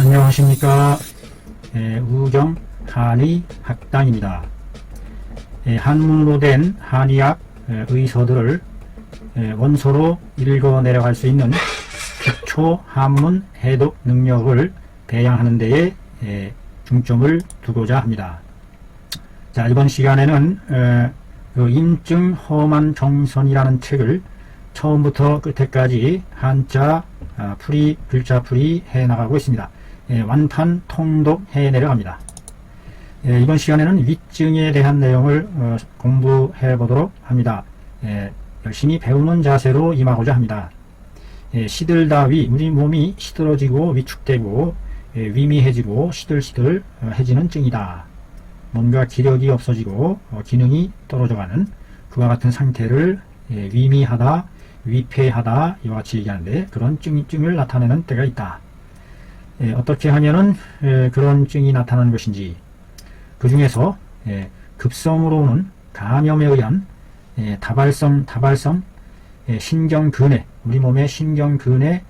안녕하십니까. 우경 한의학당입니다. 한문으로 된 한의학 의서들을 원서로 읽어 내려갈 수 있는 기초 한문 해독 능력을 배양하는 데에 중점을 두고자 합니다. 자, 이번 시간에는 그 임증 험한 정선이라는 책을 처음부터 끝에까지 한자 풀이, 글자 풀이 해 나가고 있습니다. 완판 통독 해 내려갑니다. 이번 시간에는 위증에 대한 내용을 공부해 보도록 합니다. 열심히 배우는 자세로 임하고자 합니다. 시들다위, 우리 몸이 시들어지고 위축되고 위미해지고 시들시들해지는 증이다. 뭔가 기력이 없어지고 기능이 떨어져가는 그와 같은 상태를 위미하다, 위폐하다 이와 같이 얘기하는데, 그런 증을 나타내는 때가 있다. 어떻게 하면은 그런 증이 나타나는 것인지, 그 중에서 급성으로 오는 감염에 의한 다발성 신경근에, 우리 몸의 신경근에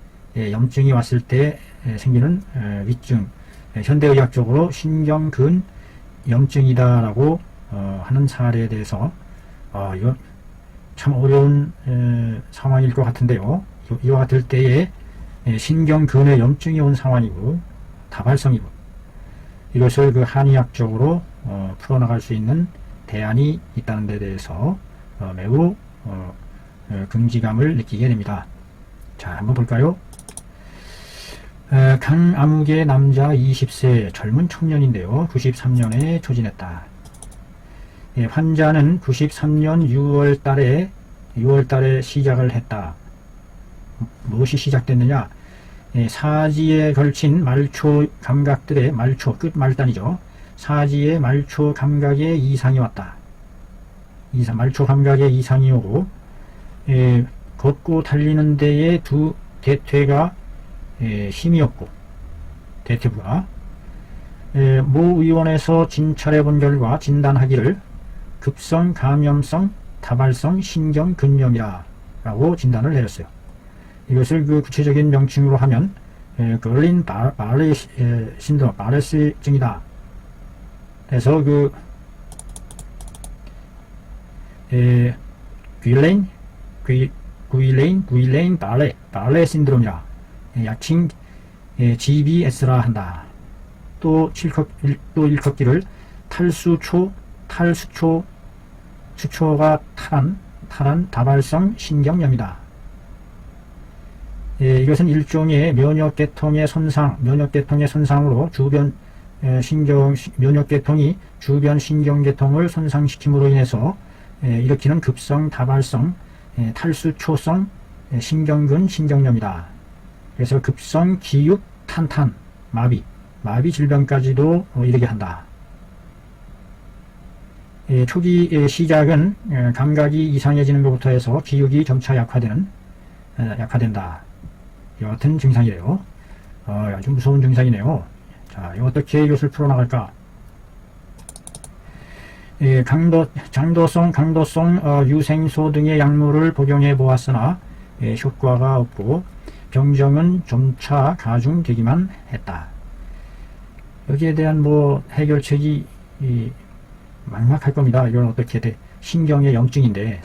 염증이 왔을 때 생기는 위증, 현대의학적으로 신경근 염증이다라고 하는 사례에 대해서 이거 참 어려운 상황일 것 같은데요. 이와 같을 때에 신경근에 염증이 온 상황이고 다발성이고, 이것을 그 한의학적으로 풀어나갈 수 있는 대안이 있다는 데 대해서 매우 긍지감을 느끼게 됩니다. 자, 한번 볼까요? 강암흑의 남자 20세 젊은 청년인데요. 93년에 조진했다. 환자는 93년 6월달에 시작을 했다. 무엇이 시작됐느냐? 사지에 걸친 말초 감각들의 끝 말단이죠. 사지의 말초 감각에 이상이 왔다. 말초 감각에 이상이 오고, 걷고 달리는 데에 두 대퇴가 힘이 없고, 대퇴부가 모 의원에서 진찰해 본 결과 진단하기를 급성 감염성 다발성 신경근염이라 라고 진단을 내렸어요. 이것을 그 구체적인 명칭으로 하면 걸린 바레 신드롬, 바레스 증이다. 그래서 그 구일레인 바레 신드롬이라 약칭 GBS라 한다. 또 일컫기를 수초가 탈한 다발성 신경염이다. 이것은 일종의 면역계통의 손상으로 면역계통이 주변 신경계통을 손상시킴으로 인해서 일으키는 급성 다발성 탈수초성 신경근 신경염이다. 그래서 급성 기육 탄탄 마비 질병까지도 이르게 한다. 초기 시작은 감각이 이상해지는 것부터 해서 기육이 점차 약화된다. 이와 같은 증상이래요. 아주 무서운 증상이네요. 자, 어떻게 이것을 풀어나갈까? 강도성 유생소 등의 약물을 복용해 보았으나 효과가 없고 병정은 점차 가중되기만 했다. 여기에 대한 해결책이 막막할 겁니다. 이건 어떻게 돼? 신경의 염증인데,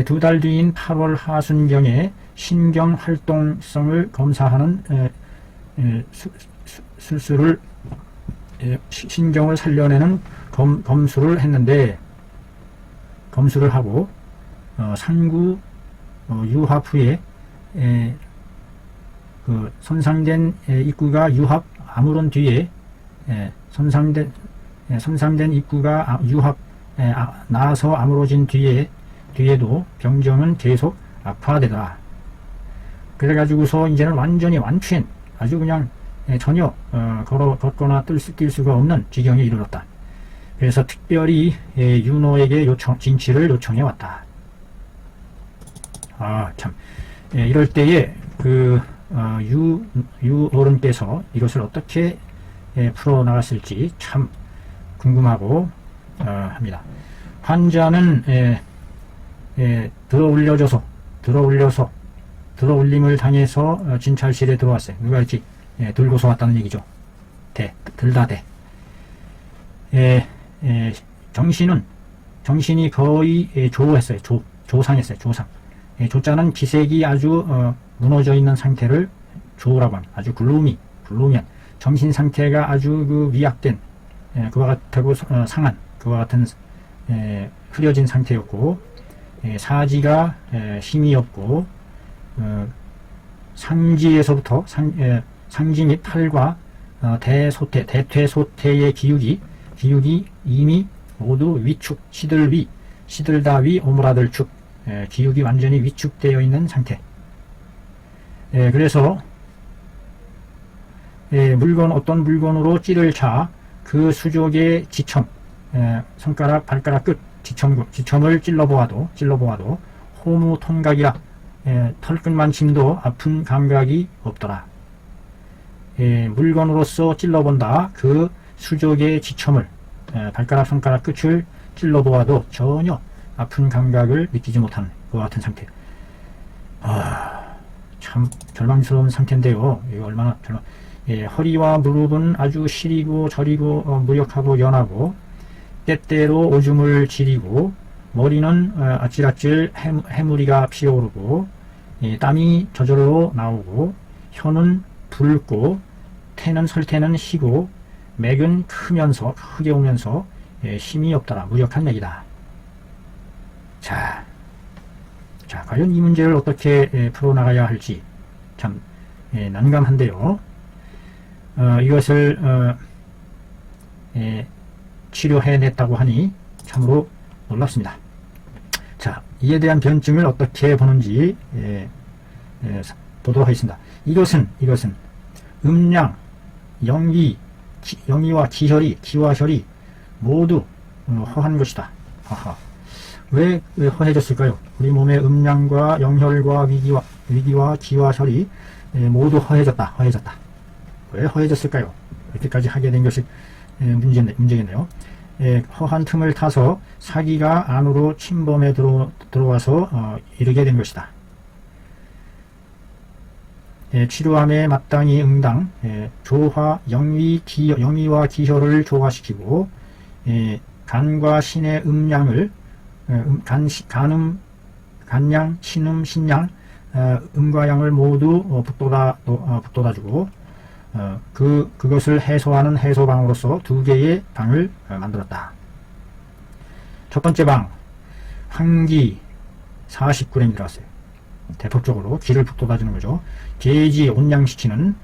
두 달 뒤인 8월 하순경에 신경 활동성을 검사하는 수술을 신경을 살려내는 검수를 했는데, 검수를 하고 상구 유합 후에 그 손상된 입구가 아무런 뒤에 손상된 입구가 나서 아물어진 뒤에도 병정은 계속 악화되더라. 그래가지고서 이제는 완전히 완취한, 아주 그냥 전혀 걷거나 뛸 수가 없는 지경에 이르렀다. 그래서 특별히 윤호에게 진치를 요청해 왔다. 참, 이럴 때에 어른께서 이것을 어떻게 풀어나갔을지 참 궁금하고 합니다. 환자는 들어 올려줘서 들어올림을 당해서 진찰실에 들어왔어요. 누가 이렇게 들고서 왔다는 얘기죠. 들다 대. 정신이 거의 조했어요. 조상했어요. 조상. 조자는 기색이 아주 무너져 있는 상태를 조라고 합니다. 아주 글루미한 정신 상태가 아주 그 위약된 그와 같고 상한 그와 같은 흐려진 상태였고, 사지가 힘이 없고, 상지에서부터 상지 및 팔과 대퇴소태의 기육이 이미 모두 위축, 시들다 위, 오므라들 축, 기육이 완전히 위축되어 있는 상태. 그래서 어떤 물건으로 찌를 차 그 수족의 지첨, 손가락, 발가락 끝, 지첨을 찔러보아도 호무 통각이라 털끝만 침도 아픈 감각이 없더라. 물건으로서 찔러본다. 그 수족의 지첨을 발가락, 손가락 끝을 찔러보아도 전혀 아픈 감각을 느끼지 못하는 그와 같은 상태. 참 절망스러운 상태인데요. 이거 얼마나 허리와 무릎은 아주 시리고 저리고 무력하고 연하고, 때때로 오줌을 지리고, 머리는 아찔아찔 해무리가 피어오르고, 땀이 저절로 나오고, 혀는 붉고, 설태는 희고, 맥은 크게 오면서 힘이 없더라. 무력한 맥이다. 자, 과연 이 문제를 어떻게 풀어나가야 할지 참 난감한데요. 이것을 치료해냈다고 하니 참으로 놀랍습니다. 자, 이에 대한 변증을 어떻게 보는지 보도록 하겠습니다. 이것은 음양, 영위와 기와혈이 모두 허한 것이다. 왜 허해졌을까요? 우리 몸의 음양과 영혈과 위기와 기와혈이 모두 허해졌다. 왜 허해졌을까요? 이렇게까지 하게 된 것이 문제겠네요. 허한 틈을 타서 사기가 안으로 침범해 들어와서 이르게 된 것이다. 치료함에 마땅히 응당 조화, 영위와 기혈을 조화시키고, 간과 신의 음양을 간양, 신음, 신양, 음과 양을 모두 북돋아주고, 그것을 해소하는 해소방으로서 2개의 방을 만들었다. 첫 번째 방, 황기 40g 들어갔어요. 대폭적으로 기를 북돋아주는 거죠. 계지, 온양시키는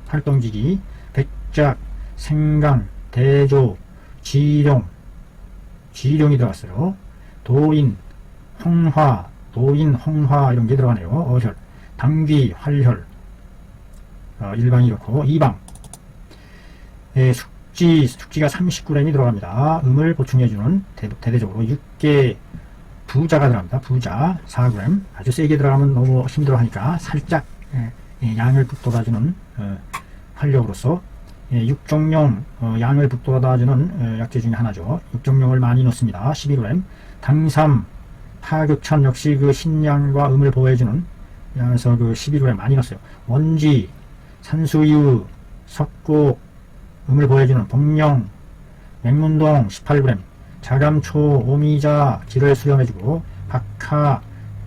활동기기, 백작, 생강, 대조, 지룡이 들어갔어요. 도인, 홍화 이런 게 들어가네요. 어혈, 당귀, 활혈, 일방이 이렇고, 2방, 숙지가 30g이 들어갑니다. 음을 보충해주는 대대적으로 6개 부자가 들어갑니다. 부자 4g. 아주 세게 들어가면 너무 힘들어하니까 살짝 양을 북돋아주는 활력으로서 육정용 양을 북돋아주는 약재 중에 하나죠. 육정용을 많이 넣습니다. 12g. 당삼, 파극천 역시 그 신양과 음을 보호해주는, 그래서 그 12g 많이 넣었어요. 원지, 산수유, 석곡, 음을 보호해주는 복령, 맹문동 18g. 자감초, 오미자, 기를 수렴해주고, 박하,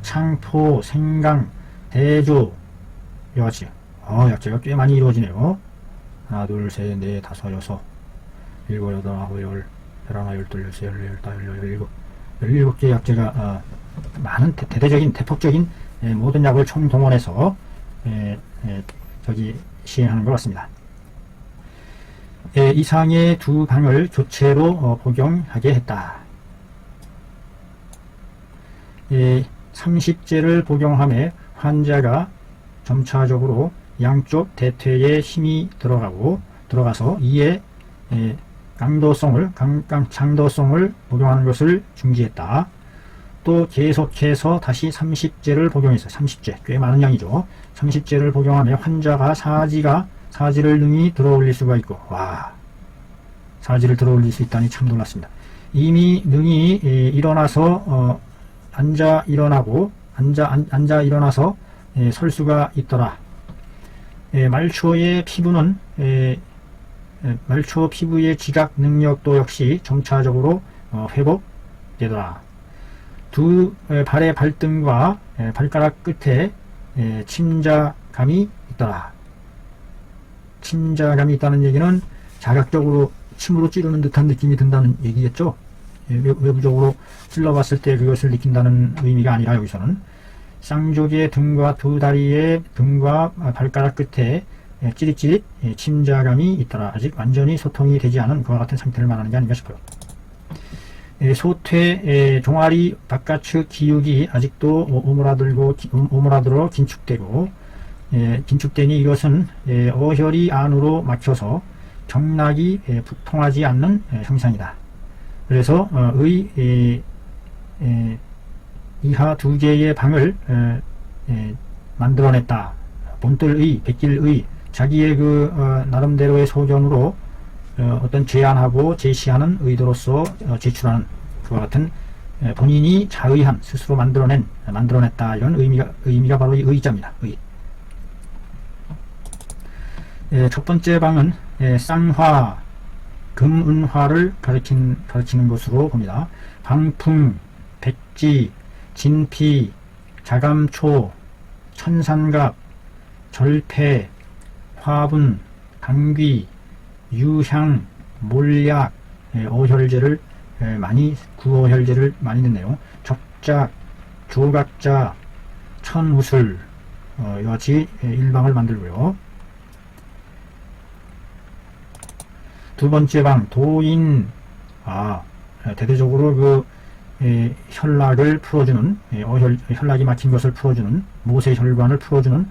창포, 생강, 대조, 이와같이 약재가 꽤 많이 이루어지네요. 하나, 둘, 셋, 넷, 다섯, 여섯, 일곱, 여덟, 아홉, 열, 열하나, 열둘, 열세, 열네, 열다섯, 열일곱 개의 약재가 많은 대대적인 대폭적인 모든 약을 총동원해서 시행하는 것 같습니다. 이상의 2방을 교체로 복용하게 했다. 30제를 복용함에 환자가 점차적으로 양쪽 대퇴에 힘이 들어가서 이에 장도성을 복용하는 것을 중지했다. 또 계속해서 다시 30제를 복용했어요. 30제, 꽤 많은 양이죠. 30제를 복용하며 환자가 사지를 능히 들어올릴 수가 있고, 사지를 들어올릴 수 있다니 참 놀랐습니다. 이미 능히 일어나서 앉아 일어나고 앉아 일어나서 설 수가 있더라. 말초의 피부는 말초 피부의 지각 능력도 역시 점차적으로 회복되더라. 두 발의 발등과 발가락 끝에 침자감이 있더라. 침자감이 있다는 얘기는 자각적으로 침으로 찌르는 듯한 느낌이 든다는 얘기겠죠. 외부적으로 찔러봤을 때 그것을 느낀다는 의미가 아니라 여기서는 쌍족의 등과 두 다리의 등과 발가락 끝에 찌릿찌릿 침자감이 있더라. 아직 완전히 소통이 되지 않은 그와 같은 상태를 말하는 게 아닌가 싶어요. 소퇴 종아리 바깥측 기육이 아직도 오므라들어 긴축되고 긴축되니 이것은 어혈이 안으로 막혀서 경락이 통하지 않는 형상이다. 그래서 이하 두 개의 방을 만들어냈다. 본뜰의 백길의 자기의 나름대로의 소견으로 어떤 제안하고 제시하는 의도로서 제출하는 그와 같은 본인이 자의한 스스로 만들어냈다 이런 의미가 바로 이 의자입니다. 첫 번째 방은 쌍화 금은화를 가르치는 것으로 봅니다. 방풍, 백지, 진피, 자감초, 천산갑, 절패, 화분, 당귀, 유향, 몰약, 어혈제를 구어혈제를 많이 넣네요. 적작, 조각자, 천우술 이와 같이 일방을 만들고요. 두 번째 방 도인 대대적으로 혈락을 풀어주는 혈락이 막힌 것을 풀어주는 모세혈관을 풀어주는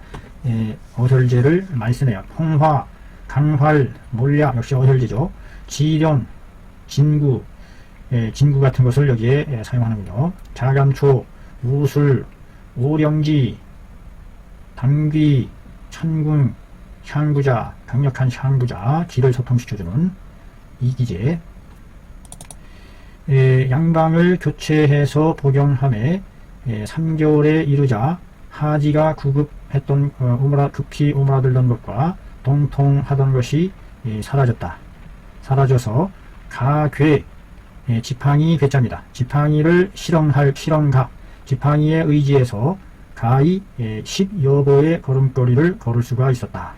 어혈제를 많이 쓰네요. 홍화, 강활, 몰약 역시 어혈제죠. 지령, 진구 같은 것을 여기에 사용하는군요. 자감초, 우술, 오령지, 당귀, 천궁, 향부자, 강력한 향부자, 기를 소통시켜주는 이기제. 양방을 교체해서 복용함에 3개월에 이르자 하지가 구급했던 급히 오므라들던 것과 동통하던 것이 사라져서 가괴, 지팡이 괴짜입니다. 지팡이를 실험가, 지팡이에 의지해서 가히 10여 보의 걸음걸이를 걸을 수가 있었다.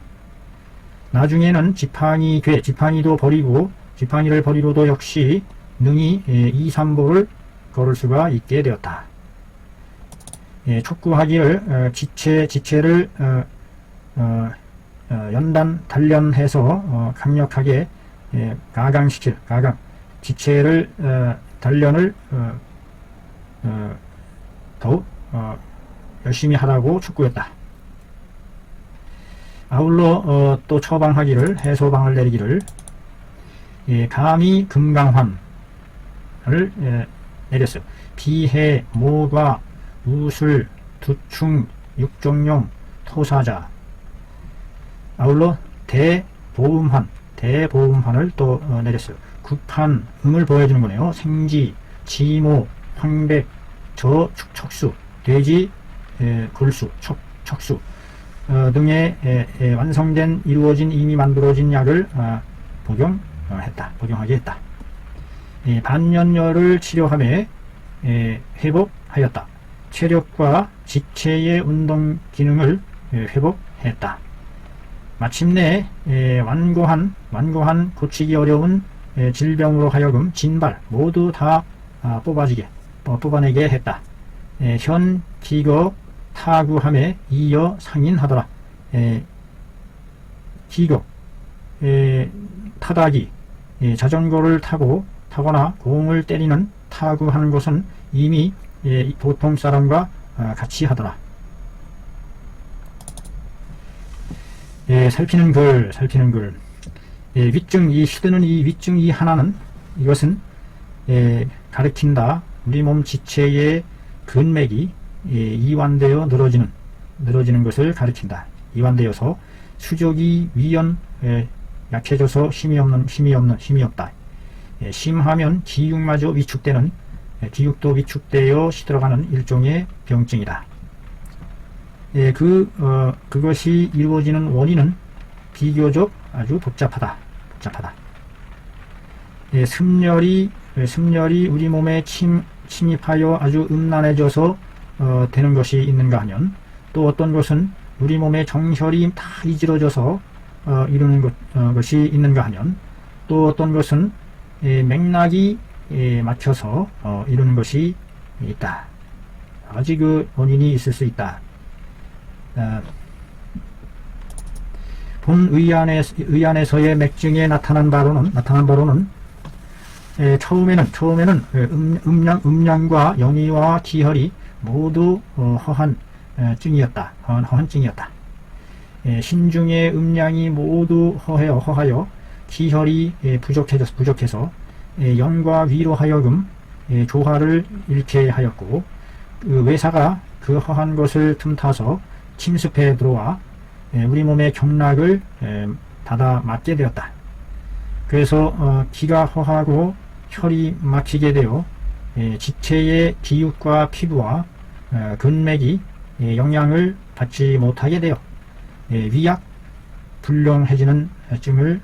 나중에는 지팡이도 버리고 지팡이를 버리고도 역시 능히 2, 3보를 걸을 수가 있게 되었다. 촉구하기를 지체를 단련해서 강력하게 지체를 단련을 더욱 열심히 하라고 촉구했다. 아울러 또 처방하기를 해소방을 내리기를 감히 금강환을 내렸어요. 비해, 모과, 우술, 두충, 육종용, 토사자. 아울러 대보음환을 또 내렸어요. 국판, 음을 보여주는 거네요. 생지, 지모, 황백, 척수, 돼지, 골수, 척수 등의 완성된 이미 만들어진 약을 복용하게 했다. 반년열을 치료함에 회복하였다. 체력과 지체의 운동 기능을 회복했다. 마침내 완고한 고치기 어려운 질병으로 하여금 진발 모두 다 뽑아내게 했다. 현 기거 타구함에 이어 상인하더라. 기거 타다기 자전거를 타거나 공을 때리는 타구하는 것은 이미 보통 사람과 같이 하더라. 살피는 글. 윗증, 시드는 이 윗증 이 하나는 이것은 가리킨다. 우리 몸 지체의 근맥이 이완되어 늘어지는 것을 가리킨다. 이완되어서 수족이 약해져서 힘이 없다. 심하면 기육마저 위축되는 기육도 위축되어 시들어가는 일종의 병증이다. 그것이 이루어지는 원인은 비교적 아주 복잡하다. 습열이 우리 몸에 침입하여 아주 음란해져서 되는 것이 있는가 하면, 또 어떤 것은 우리 몸의 정혈이 다 이지러져서 이루는 것이 있는가 하면, 또 어떤 것은 맥락이 막혀서 이루는 것이 있다. 여러 가지 그 원인이 있을 수 있다. 본 의안에서의 맥증에 나타난 바로는 처음에는 음양과 영이와 기혈이 모두 허한 증이었다. 신중의 음양이 모두 허하여 기혈이 부족해서 영과 위로 하여금 조화를 잃게 하였고, 그 외사가 그 허한 것을 틈타서 침습해 들어와 우리 몸의 경락을 닫아 막게 되었다. 그래서 기가 허하고 혈이 막히게 되어 지체의 기육과 피부와 근맥이 영향을 받지 못하게 되어 위약 불량해지는 증을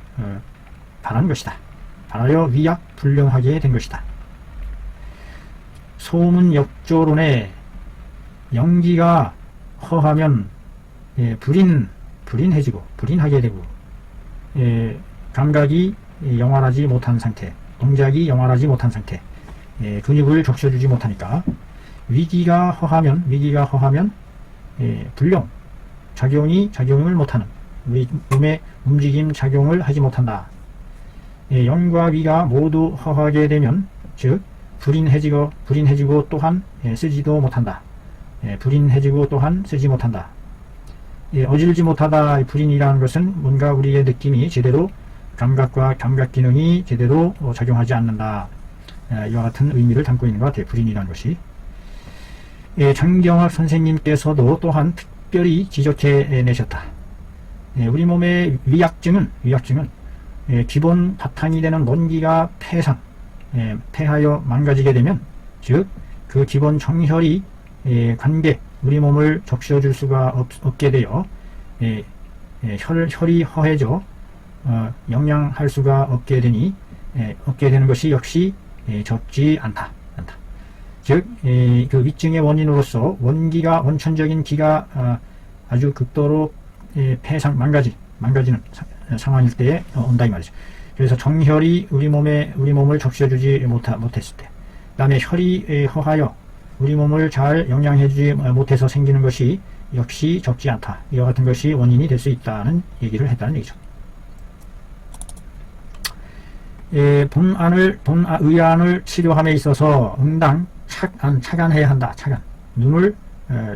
발하여 위약 불량하게 된 것이다. 소문 역조론에 영기가 허하면 불인하게 되고, 감각이 영활하지 못한 상태, 동작이 영활하지 못한 상태, 근육을 적셔주지 못하니까 위기가 허하면 불령, 작용을 못하는, 우리 몸의 움직임 작용을 하지 못한다. 영과 위가 모두 허하게 되면, 즉 불인해지고 또한 쓰지도 못한다. 불인해지고 또한 쓰지 못한다. 어질지 못하다. 불인이라는 것은 뭔가 우리의 느낌이 제대로, 감각과 감각 기능이 제대로 작용하지 않는다. 이와 같은 의미를 담고 있는 것 같아요. 불인이라는 것이. 정경학 선생님께서도 또한 특별히 지적해 내셨다. 우리 몸의 위약증은 기본 바탕이 되는 원기가 폐하여 망가지게 되면, 즉 그 기본 정혈이 관계, 우리 몸을 적셔줄 수가 없게 되어 혈이 허해져 영양할 수가 없게 되는 것이 역시 적지 않다. 즉 그 위증의 원인으로서 원천적인 기가 아주 극도로 망가지는 상황일 때에 온다 이 말이죠. 그래서 정혈이 우리 몸을 적셔주지 못했을 때, 그 다음에 혈이 허하여 우리 몸을 잘 영양해주지 못해서 생기는 것이 역시 적지 않다. 이와 같은 것이 원인이 될 수 있다는 얘기를 했다는 얘기죠. 의안을 치료함에 있어서 응당 차간해야 한다. 눈을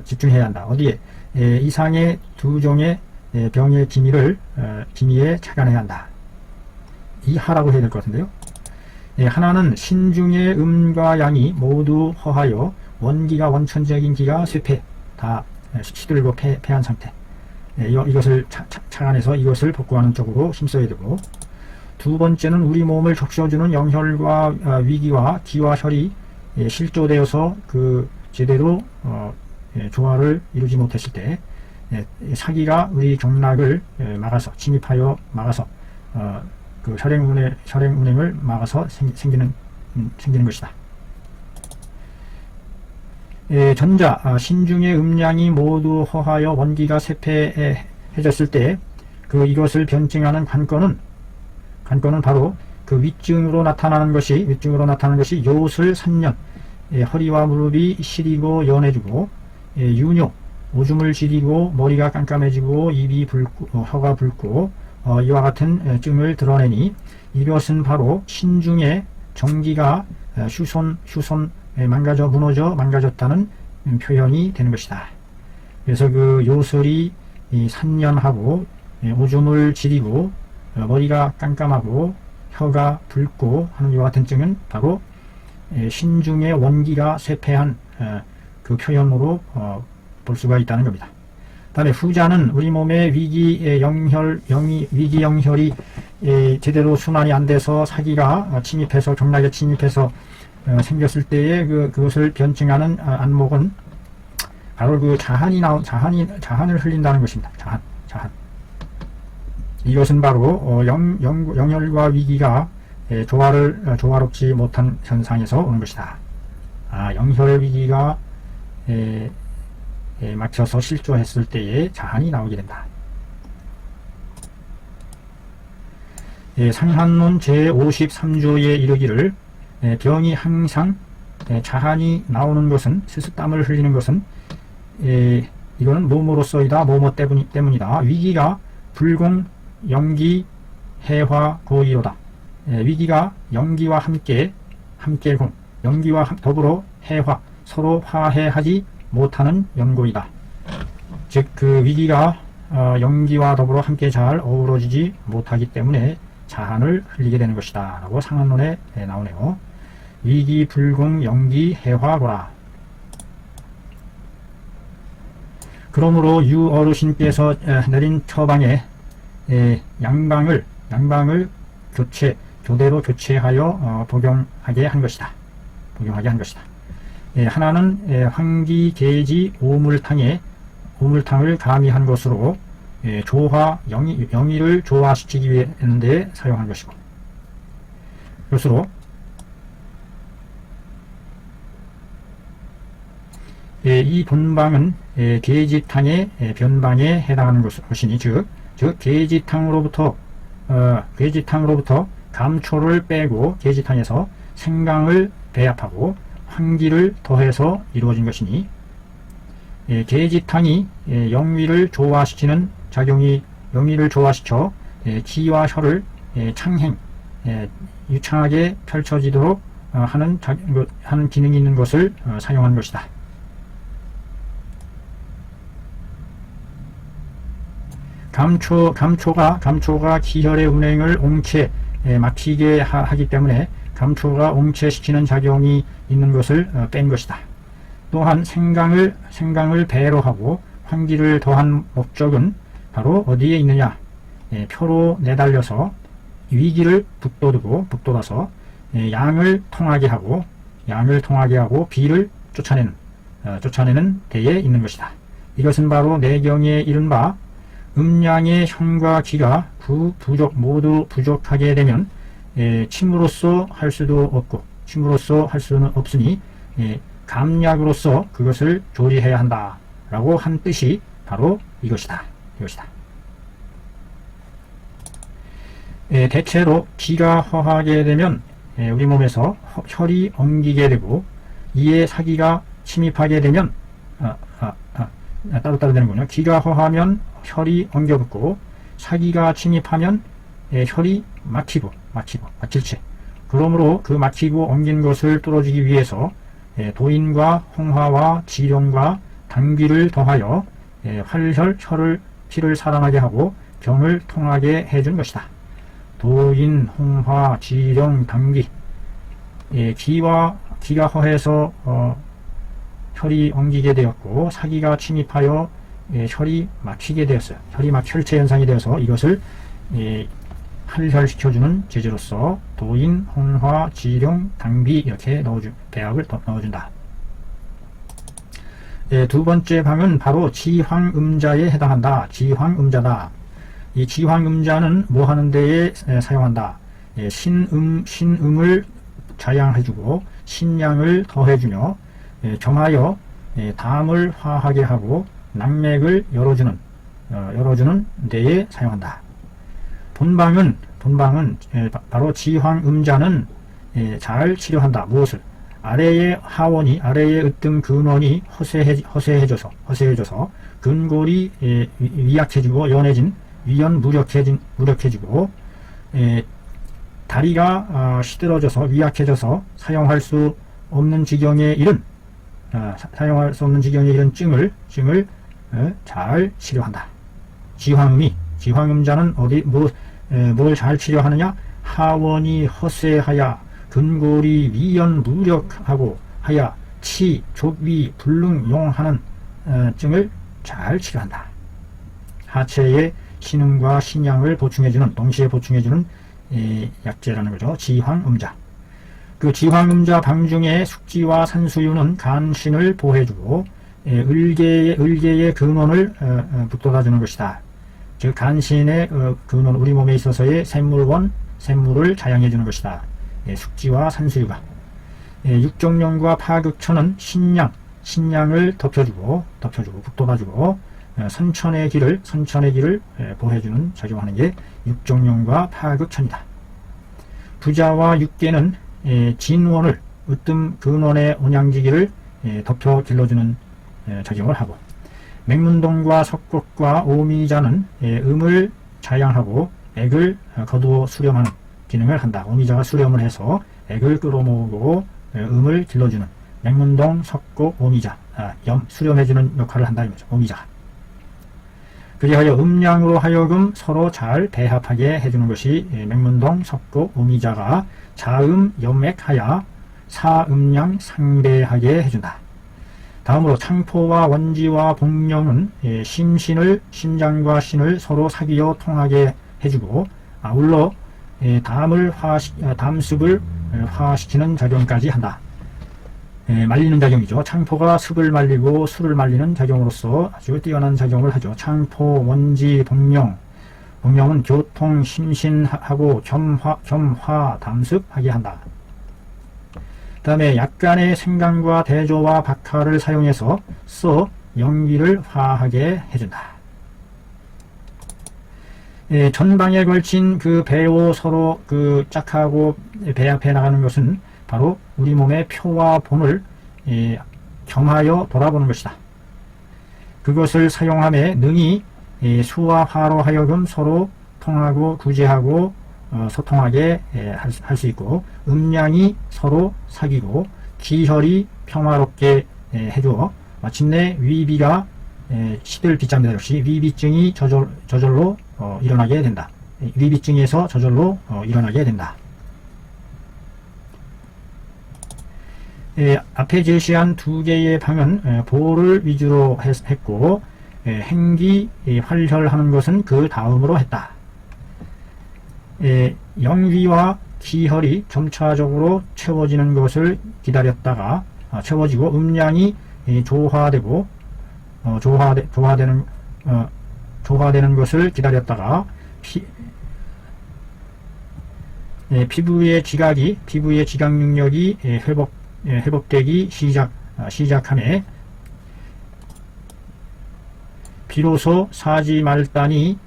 집중해야 한다. 어디에? 이상의 두 종의 병의 기미에 차간해야 한다. 이하라고 해야 될 것 같은데요. 하나는 신중의 음과 양이 모두 허하여 원천적인 기가 쇠폐 다 시들고 폐한 상태. 이것을 차간해서 이것을 복구하는 쪽으로 힘써야 되고, 두 번째는 우리 몸을 적셔주는 영혈과 위기와 기와 혈이 실조되어서 제대로 조화를 이루지 못했을 때, 사기가 우리 경락을 침입하여 막아서 그 혈행 운행을 막아서 생기는 것이다. 전자, 신중의 음양이 모두 허하여 원기가 쇠폐해졌을 때 이것을 변증하는 관건은 바로 그 위증으로 나타나는 것이 요술 산년, 허리와 무릎이 시리고 연해지고, 유뇨, 오줌을 지리고 머리가 깜깜해지고 입이 붉고 혀가 붉고 이와 같은 증을 드러내니, 이것은 바로 신중의 정기가 망가졌다는 표현이 되는 것이다. 그래서 그 요술이 산년하고 오줌을 지리고 머리가 깜깜하고 혀가 붉고 하는 이와 같은 증은 바로 신중의 원기가 쇠폐한 그 표현으로 볼 수가 있다는 겁니다. 다음에 후자는 우리 몸의 위기 영혈이 제대로 순환이 안 돼서 사기가 침입해서 경락에 침입해서 생겼을 때에 그것을 변증하는 안목은 바로 그 자한을 흘린다는 것입니다. 자한. 이것은 바로 영혈과 위기가 조화롭지 못한 현상에서 오는 것이다. 영혈 위기가 막혀서 실조했을 때에 자한이 나오게 된다. 상한론 제53조에 이르기를 병이 항상 자한이 나오는 것은 스스땀을 흘리는 것은 이거는 뭐뭐로서이다 뭐뭐 때문이다. 위기가 불공 영기 해화 고이로다. 위기가 영기와 함께 공 영기와 더불어 해화 서로 화해하지 못하는 연고이다. 즉 그 위기가 영기와 더불어 함께 잘 어우러지지 못하기 때문에 자한을 흘리게 되는 것이다 라고 상한론에 나오네요. 위기 불공 영기 해화고라. 그러므로 유 어르신께서 내린 처방에 양방을 교대로 교체하여 복용하게 한 것이다. 하나는 황기 계지 오물탕을 가미한 것으로 영의를 조화시키기 위해 했는데 사용한 것이고, 그것으로 이 본방은 계지탕의 변방에 해당하는 것이니 즉 계지탕으로부터 감초를 빼고 계지탕에서 생강을 배합하고 황기를 더해서 이루어진 것이니 계지탕이 영위를 조화시키는 작용이 영위를 조화시켜 기와 혀를 유창하게 펼쳐지도록 하는 기능이 있는 것을 사용한 것이다. 감초가 기혈의 운행을 옹체 막히게 하기 때문에 감초가 옹체시키는 작용이 있는 것을 뺀 것이다. 또한 생강을 배로 하고 황기를 더한 목적은 바로 어디에 있느냐? 표로 내달려서 위기를 북돋아서 양을 통하게 하고 비를 쫓아내는 데에 있는 것이다. 이것은 바로 내경에 이른바 음양의 현과 기가 모두 부족하게 되면 침으로써 할 수는 없으니 감약으로서 그것을 조리해야 한다 라고 한 뜻이 바로 이것이다. 대체로 기가 허하게 되면 우리 몸에서 혈이 엉기게 되고 이에 사기가 침입하게 되면 따로따로 되는군요. 기가 허하면 혈이 엉겨붙고 사기가 침입하면 혈이 막힐체. 그러므로 그 막히고 엉긴 것을 뚫어주기 위해서 도인과 홍화와 지령과 당귀를 더하여 혈을 피를 살아나게 하고 병을 통하게 해준 것이다. 도인, 홍화, 지령, 당귀. 기가 허해서 혈이 엉기게 되었고 사기가 침입하여 혈이 막히게 되었어요. 혈체 현상이 되어서 이것을 할혈시켜주는 제재로서 도인, 홍화, 지령, 당비 이렇게 배합을 넣어준다. 두 번째 방은 바로 지황음자에 해당한다. 지황음자다. 이 지황음자는 뭐 하는 데에 사용한다. 신음을 자양해주고 신양을 더해주며 정하여 담을 화하게 하고 낙맥을 열어주는 데에 사용한다. 본방은 바로 지황음자는 잘 치료한다. 무엇을? 아래의 으뜸 근원이 허세해져서 근골이 위약해지고 연해진 위연 무력해지고 다리가 시들어져서 위약해져서 사용할 수 없는 지경에 이른 증을 잘 치료한다. 지황음자는 뭘 잘 치료하느냐? 하원이 허세하야 근골이 위연 무력하고 하야 치, 족위, 불능, 용하는 증을 잘 치료한다. 하체에 신음과 신양을 동시에 보충해주는 약재라는 거죠. 지황음자. 그 지황음자 방 중에 숙지와 산수유는 간신을 보호해주고 을개의 근원을 북돋아주는 것이다. 즉 간신의 근원, 우리 몸에 있어서의 샘물을 자양해주는 것이다. 숙지와 산수유가. 육정령과 파극천은 신양을 덮여주고 북돋아주고 선천의 길을 보해주는 작용하는 게 육정령과 파극천이다. 부자와 육계는 진원을 으뜸 근원의 온양지기를 덮여 길러주는 작용을 하고, 맹문동과 석곡과 오미자는 음을 자양하고 액을 거두어 수렴하는 기능을 한다. 오미자가 수렴을 해서 액을 끌어모으고 음을 길러주는 맹문동, 석곡, 오미자, 수렴해주는 역할을 한다 이거죠. 오미자가. 그리하여 음양으로 하여금 서로 잘 배합하게 해주는 것이 맹문동, 석곡, 오미자가 자음 염액하여 사음양 상배하게 해준다. 다음으로 창포와 원지와 복령은 심장과 신을 서로 사귀어 통하게 해주고, 아울러 담습을 화시키는 작용까지 한다. 말리는 작용이죠. 창포가 습을 말리고 술을 말리는 작용으로서 아주 뛰어난 작용을 하죠. 창포, 원지, 복령은 교통, 심신하고 겸화, 담습하게 한다. 그 다음에 약간의 생강과 대조와 박하를 사용해서 영기를 화하게 해준다. 전방에 걸친 그 배로 서로 짝하고 배합해 나가는 것은 바로 우리 몸의 표와 본을 겸하여 돌아보는 것이다. 그것을 사용함에 능히 수와 화로 하여금 서로 통하고 구제하고 소통하게 할 수 있고, 음양이 서로 사귀고 기혈이 평화롭게 해주어 마침내 위비가 시들 빗자입니다. 역시 위비증이 저절로 일어나게 된다. 위비증에서 저절로 일어나게 된다. 앞에 제시한 두 개의 방은 보를 위주로 했고, 행기 활혈하는 것은 그 다음으로 했다. 영위와 기혈이 점차적으로 채워지는 것을 기다렸다가 채워지고 음양이 조화되는 것을 기다렸다가 피부의 지각 능력이 회복되기 시작함에 비로소 사지말단이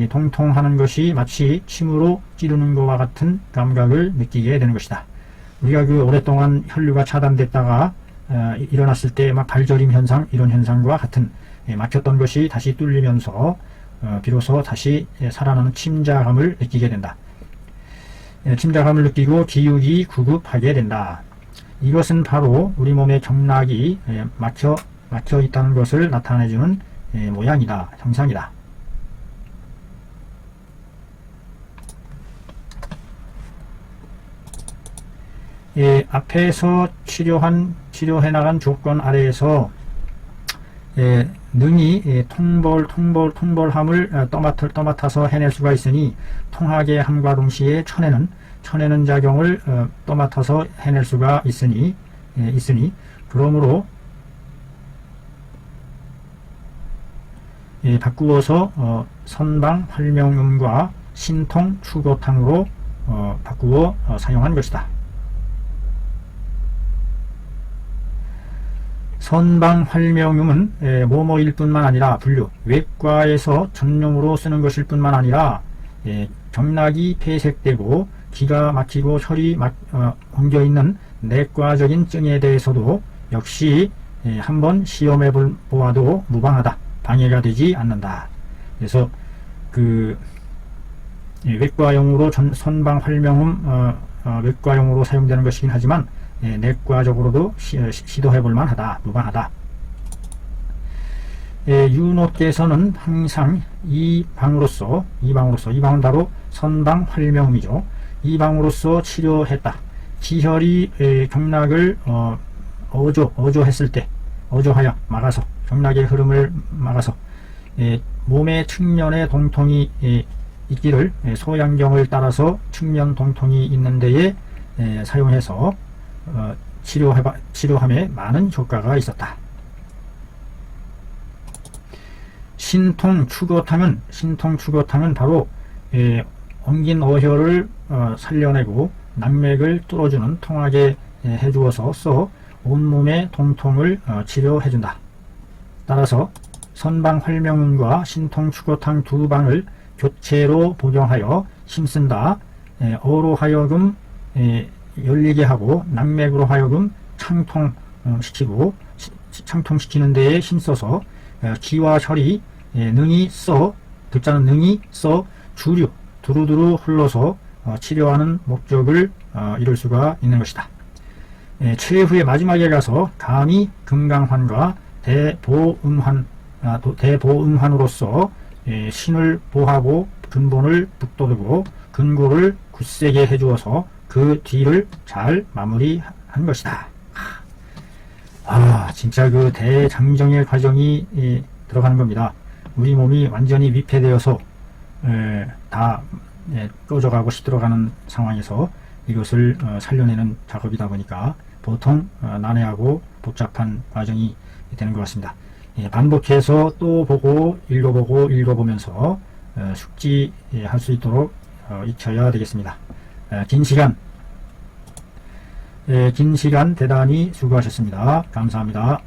통통하는 것이 마치 침으로 찌르는 것과 같은 감각을 느끼게 되는 것이다. 우리가 오랫동안 혈류가 차단됐다가 일어났을 때 막 발저림 현상, 이런 현상과 같은 막혔던 것이 다시 뚫리면서 비로소 다시 살아나는 침자감을 느끼게 된다. 침자감을 느끼고 기육이 구급하게 된다. 이것은 바로 우리 몸의 경락이 막혀 있다는 것을 나타내주는 모양이다, 형상이다. 앞에서 치료해 나간 조건 아래에서 능히 통벌함을 떠맡아서 해낼 수가 있으니, 통하게 함과 동시에 쳐내는 작용을 떠맡아서 해낼 수가 있으니 그러므로 바꾸어서 선방 활명음과 신통 추고탕으로 바꾸어 사용한 것이다. 선방 활명음은 뭐뭐일 뿐만 아니라 분류, 외과에서 전용으로 쓰는 것일 뿐만 아니라 경락이 폐색되고 기가 막히고 혈이 엉겨있는 내과적인 증에 대해서도 역시 한번 시험해 보아도 무방하다, 방해가 되지 않는다. 그래서 외과용으로 선방 활명음 외과용으로 사용되는 것이긴 하지만 내과적으로도 시도해 볼 만하다, 무방하다. 윤호께서는 항상 이 방은 바로 선방 활명음이죠. 이 방으로서 치료했다. 기혈이 경락을 어조했을 때, 어조하여 막아서, 경락의 흐름을 막아서 몸의 측면에 동통이 있기를 소양경을 따라서 측면 동통이 있는 데에 사용해서 치료함에 많은 효과가 있었다. 신통추거탕은 바로 엉긴 어혈을 살려내고 낙맥을 뚫어주는 통하게 해주어서 온몸의 통통을 치료해준다. 따라서 선방활명운과 신통추거탕 두 방을 교체로 복용하여 힘쓴다. 어로 하여금 열리게 하고 낙맥으로 하여금 창통시키는 데에 힘써서 기와 혈이 능히 듣자는 능히 주류 두루두루 흘러서 치료하는 목적을 이룰 수가 있는 것이다. 최후의 마지막에 가서 감히 금강환과 대보응환으로서 신을 보하고 근본을 북돋우고 근고를 굳세게 해주어서 그 뒤를 잘 마무리한 것이다. 진짜 그 대장정의 과정이 들어가는 겁니다. 우리 몸이 완전히 위폐되어서 다 꺼져가고 시들어가는 상황에서 이것을 살려내는 작업이다 보니까 보통 난해하고 복잡한 과정이 되는 것 같습니다. 반복해서 또 보고 읽어보면서 숙지할 수 있도록 익혀야 되겠습니다. 긴 시간 대단히 수고하셨습니다. 감사합니다.